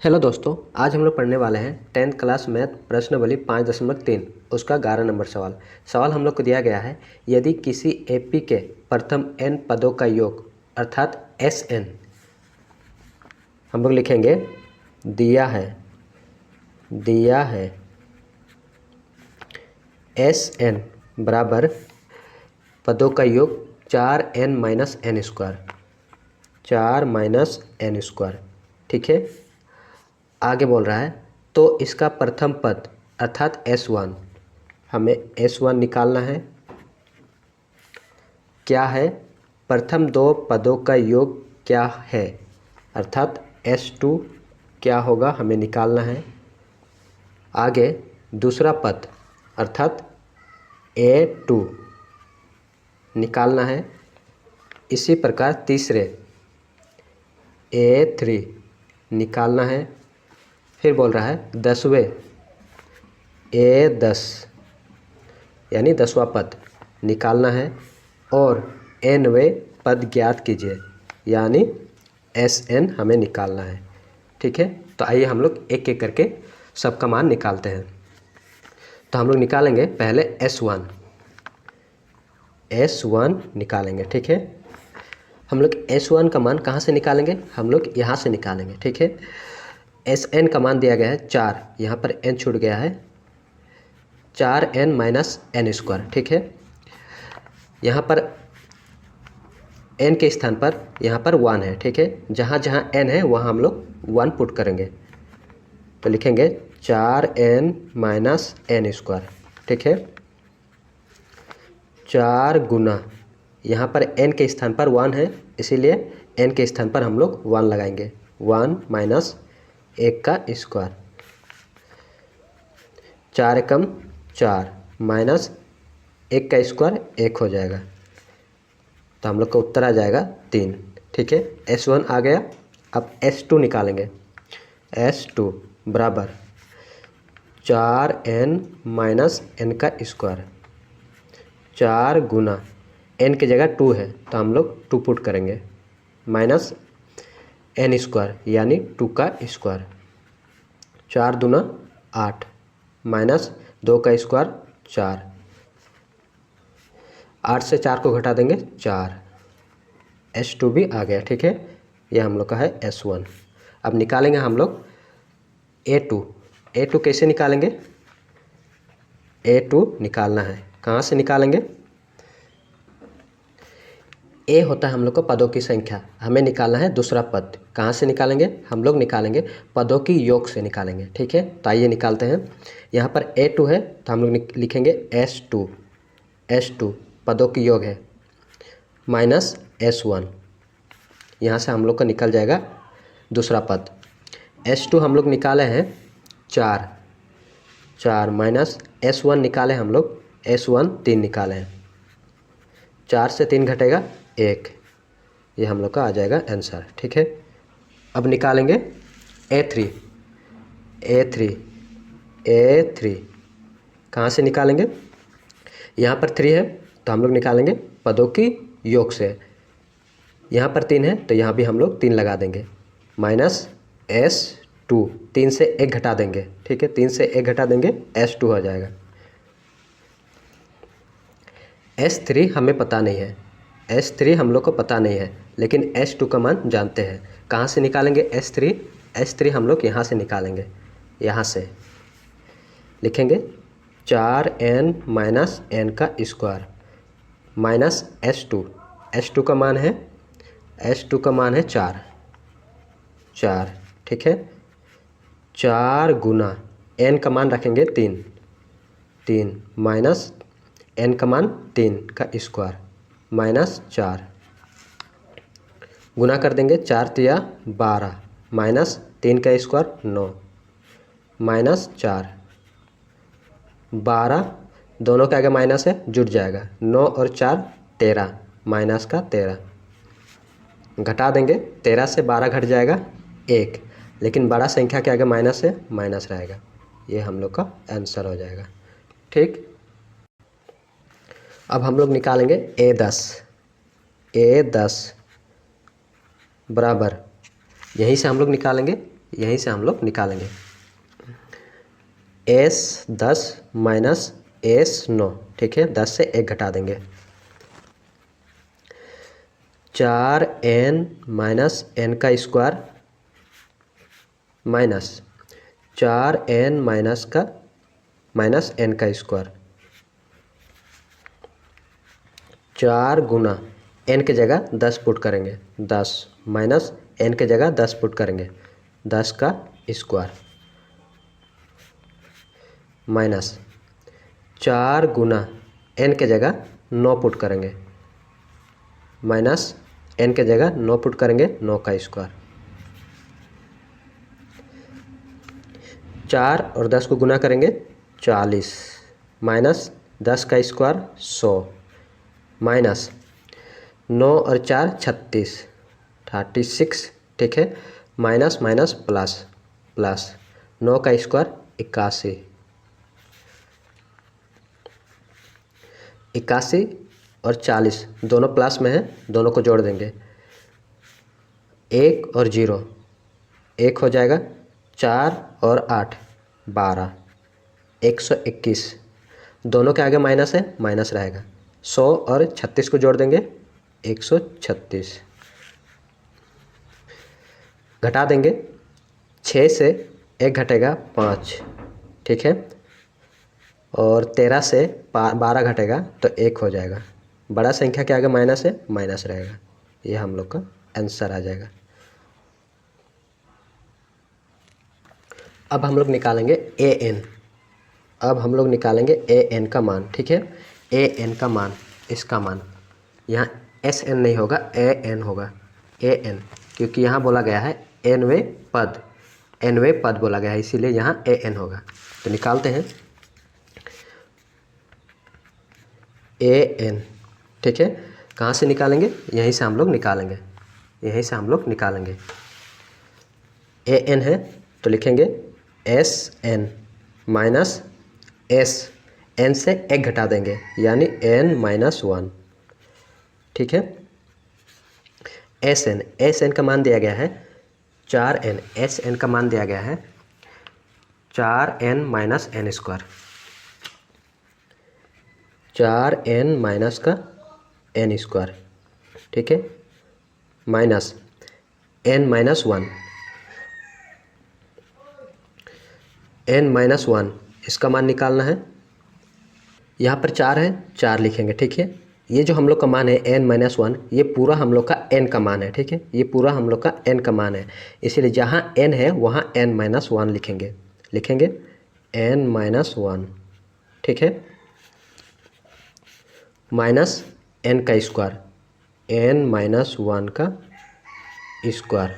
Hello दोस्तों, आज हम लोग पढ़ने वाले हैं 10th क्लास मैथ प्रश्नावली 5.3 उसका 11 नंबर सवाल हम लोग को दिया गया है। यदि किसी एपी के प्रथम n पदों का योग अर्थात Sn हम लोग लिखेंगे दिया है Sn बराबर पदों का योग 4n minus n square 4 minus n square. ठीक है, आगे बोल रहा है तो इसका प्रथम पद अर्थात S1 हमें S1 निकालना है। क्या है? प्रथम दो पदों का योग क्या है अर्थात S2 क्या होगा हमें निकालना है। आगे दूसरा पद अर्थात A2 निकालना है। इसी प्रकार तीसरे A3 निकालना है। फिर बोल रहा है 10वें A10 यानी 10वां पद निकालना है और nवें पद ज्ञात कीजिए यानी Sn हमें निकालना है। ठीक है, तो आइए हम लोग एक एक करके सबका मान निकालते हैं। तो हम लोग निकालेंगे पहले S1 निकालेंगे। ठीक है, हम लोग S1 का मान कहाँ से निकालेंगे? हम लोग यहाँ से निकालेंगे। ठीक है, Sn का मान दिया गया है 4, यहाँ पर n छूट गया है 4n माइनस n स्क्वायर। ठीक है, यहाँ पर n के स्थान पर यहाँ पर 1 है। ठीक है, जहाँ जहाँ n है वहाँ हम लोग 1 पुट करेंगे तो लिखेंगे 4n माइनस n स्क्वायर। ठीक है, 4 गुना यहाँ पर n के स्थान पर 1 है इसीलिए n के स्थान पर हम लोग 1 लगाएंगे। 1 माइनस 1 का स्क्वायर, 4 एकम 4 माइनस 1 का स्क्वायर 1 हो जाएगा तो हम लोग का उत्तर आ जाएगा 3। ठीक है, S1 आ गया। अब S2 निकालेंगे। S2 बराबर 4n माइनस n का स्क्वायर, 4 गुना n की जगह 2 है तो हम लोग 2 पुट करेंगे माइनस n स्क्वायर यानी 2 का स्क्वायर, 4 दूना 8 माइनस 2 का स्क्वायर 4, 8 से 4 को घटा देंगे 4। S2 भी आ गया। ठीक है, यह हम लोग का है S1। अब निकालेंगे हम लोग A2 कैसे निकालेंगे? A2 निकालना है, कहाँ से निकालेंगे? A होता है हम लोग को पदों की संख्या, हमें निकालना है दूसरा पद। कहाँ से निकालेंगे? हम लोग निकालेंगे पदों की योग से निकालेंगे। ठीक है, तो आइए निकालते हैं। यहाँ पर A2 है तो हम लोग लिखेंगे S2 पदों की योग है माइनस S1, यहाँ से हम लोग का निकल जाएगा दूसरा पद। S2 हम लोग निकाले हैं 4 माइनस S1 निकाले हम लोग S1 3 निकाले हैं, 4 से 3 घटेगा 1, ये हम लोग का आ जाएगा आंसर। ठीक है, अब निकालेंगे A3 कहाँ से निकालेंगे? यहाँ पर 3 है तो हम लोग निकालेंगे पदों की योग से। यहाँ पर 3 है तो यहाँ भी हम लोग 3 लगा देंगे माइनस S2, 3 से 1 घटा देंगे। ठीक है, 3 से 1 घटा देंगे S2 हो जाएगा। S3 हमें पता नहीं है, S3 हम लोग को पता नहीं है लेकिन S2 का मान जानते हैं। कहाँ से निकालेंगे S3 हम लोग यहाँ से निकालेंगे, यहाँ से लिखेंगे 4n माइनस n का स्क्वायर माइनस S2 का मान है 4। ठीक है, 4 गुना n का मान रखेंगे 3 माइनस n का मान 3 का स्क्वायर माइनस 4, गुना कर देंगे 4 तिया 12 माइनस 3 का स्क्वायर 9 माइनस 4, 12 दोनों के आगे माइनस है जुड़ जाएगा, 9 और 4 13 माइनस का 13, घटा देंगे 13 से 12 घट जाएगा 1, लेकिन बड़ा संख्या के आगे माइनस है माइनस रहेगा, ये हम लोग का आंसर हो जाएगा। ठीक, अब हम लोग निकालेंगे A10 बराबर, यहीं से हम लोग निकालेंगे, यहीं से हम लोग निकालेंगे। एस 10 माइनस एस 9, ठीक है, 10 से 1 घटा देंगे। 4n माइनस एन का square minus 4n minus N का स्क्वायर, 4 गुना एन के जगह 10 पुट करेंगे, 10 माइनस एन के जगह 10 पुट करेंगे, 10 का स्क्वायर माइनस 4 गुना एन के जगह 9 पुट करेंगे, माइनस एन के जगह 9 पुट करेंगे, 9 का स्क्वायर। 4 और 10 को गुना करेंगे 40 माइनस 10 का स्क्वायर 100 माइनस 9 और 4 36, ठीक है, माइनस माइनस प्लस प्लस 9 का स्क्वायर 81 और 40 दोनों प्लस में है, दोनों को जोड़ देंगे, 1 और 0 1 हो जाएगा, 4 और 8 12, 121, दोनों के आगे माइनस है, माइनस रहेगा, 100 और 36 को जोड़ देंगे, 136, घटा देंगे, 6 से 1 घटेगा 5, ठीक है, और 13 से 12 घटेगा तो 1 हो जाएगा, बड़ा संख्या के आगे माइनस है, माइनस रहेगा, ये हम लोग का आंसर आ जाएगा। अब हम लोग निकालेंगे an, अब हम लोग निकालेंगे an का मान, ठीक है, an का मान, इसका मान, यहाँ sn नहीं होगा, an होगा, an, क्योंकि यहाँ बोला गया है nवें पद बोला गया है, इसीलिए यहाँ an होगा। तो निकालते हैं an, ठीक है, कहाँ से निकालेंगे, यहीं से हम लोग निकालेंगे, यहीं से हम लोग निकालेंगे। an है तो लिखेंगे sn माइनस s, n से 1 घटा देंगे यानी n माइनस 1, ठीक है, sn का मान दिया गया है 4n, sn का मान दिया गया है 4n minus N square, 4n minus का एन स्क्वायर, ठीक है, minus n minus 1, n minus 1 इसका मान निकालना है। यहाँ पर 4 है, 4 लिखेंगे, ठीक है, ये जो हम लोग का मान है n माइनस 1, ये पूरा हम लोग का n का मान है, ठीक है, ये पूरा हम लोग का n का मान है, इसीलिए जहाँ n है वहाँ n माइनस 1 लिखेंगे n माइनस 1, ठीक है, माइनस n का स्क्वायर, n माइनस 1 का स्क्वायर,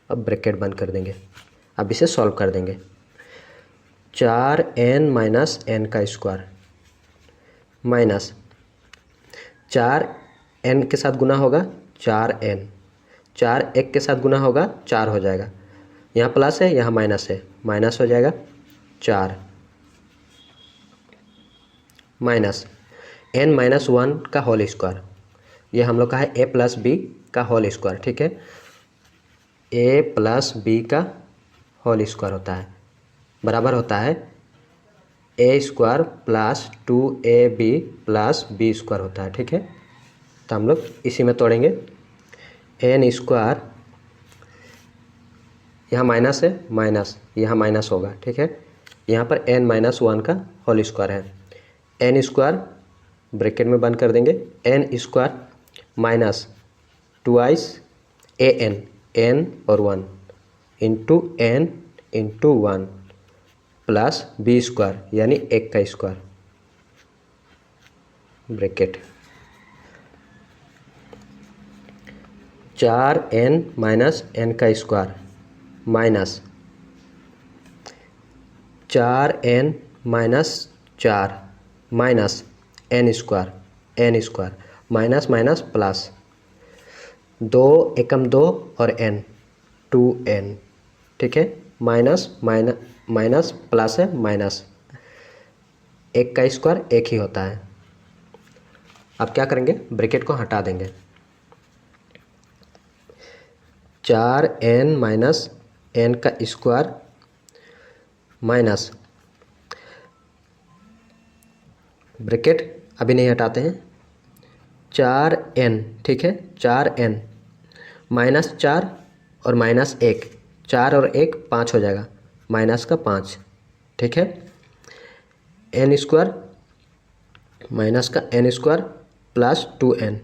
अब ब्रैकेट बंद कर देंगे, अब इसे सॉल्व कर देंगे, 4n माइनस एन का स्क्वायर माइनस 4n के साथ गुना होगा 4n, 4 1 के साथ गुना होगा 4 हो जाएगा, यहाँ प्लस है, यहाँ माइनस है, माइनस हो जाएगा 4 माइनस n माइनस 1 का होल स्क्वायर, ये हम लोग का है a प्लस बी का होल स्क्वायर, ठीक है, a प्लस बी का होल स्क्वायर होता है, बराबर होता है a square plus 2ab plus B square होता है, ठीक है, तो हम लोग इसी में तोड़ेंगे, n स्क्वायर, यहाँ माइनस है, माइनस यहाँ माइनस होगा, ठीक है, यहाँ पर n माइनस 1 का होल स्क्वायर है, n स्क्वायर ब्रैकेट में बंद कर देंगे, n square minus twice n और 1 into n into 1 plus B square यानी 1 का square, bracket, 4n minus N का square minus 4n minus 4 minus N square minus minus plus 2 एकम 2 और n 2n, ठीक है, माइनस माइनस प्लस है, minus 1 का स्क्वायर 1 ही होता है। अब क्या करेंगे, ब्रैकेट को हटा देंगे, 4n माइनस एन का स्क्वायर माइनस ब्रैकेट अभी नहीं हटाते हैं 4n, ठीक है 4n माइनस 4 और माइनस 1, 4 और 1 5 हो जाएगा, माइनस का 5, ठीक है। एन स्क्वायर माइनस का एन स्क्वायर प्लस 2n।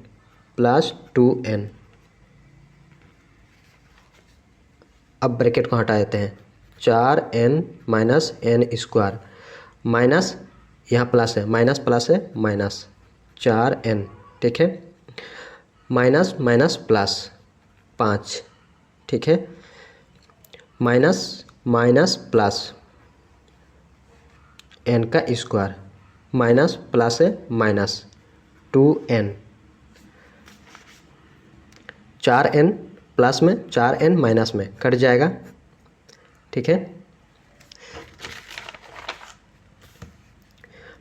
अब ब्रैकेट को हटा देते हैं 4n minus N square minus यहाँ प्लस है, माइनस प्लस है माइनस 4n, ठीक है, माइनस माइनस प्लस 5, ठीक है, माइनस माइनस प्लस n का स्क्वायर माइनस प्लस है माइनस 2n, 4n प्लस में 4n माइनस में कट जाएगा, ठीक है।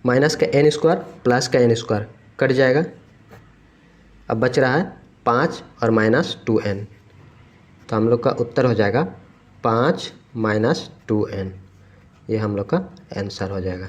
माइनस का एन स्क्वायर प्लस का एन स्क्वायर कट जाएगा। अब बच रहा है 5 और माइनस 2n, तो हम लोग का उत्तर हो जाएगा 5 माइनस 2n। ये हम लोग का आंसर हो जाएगा।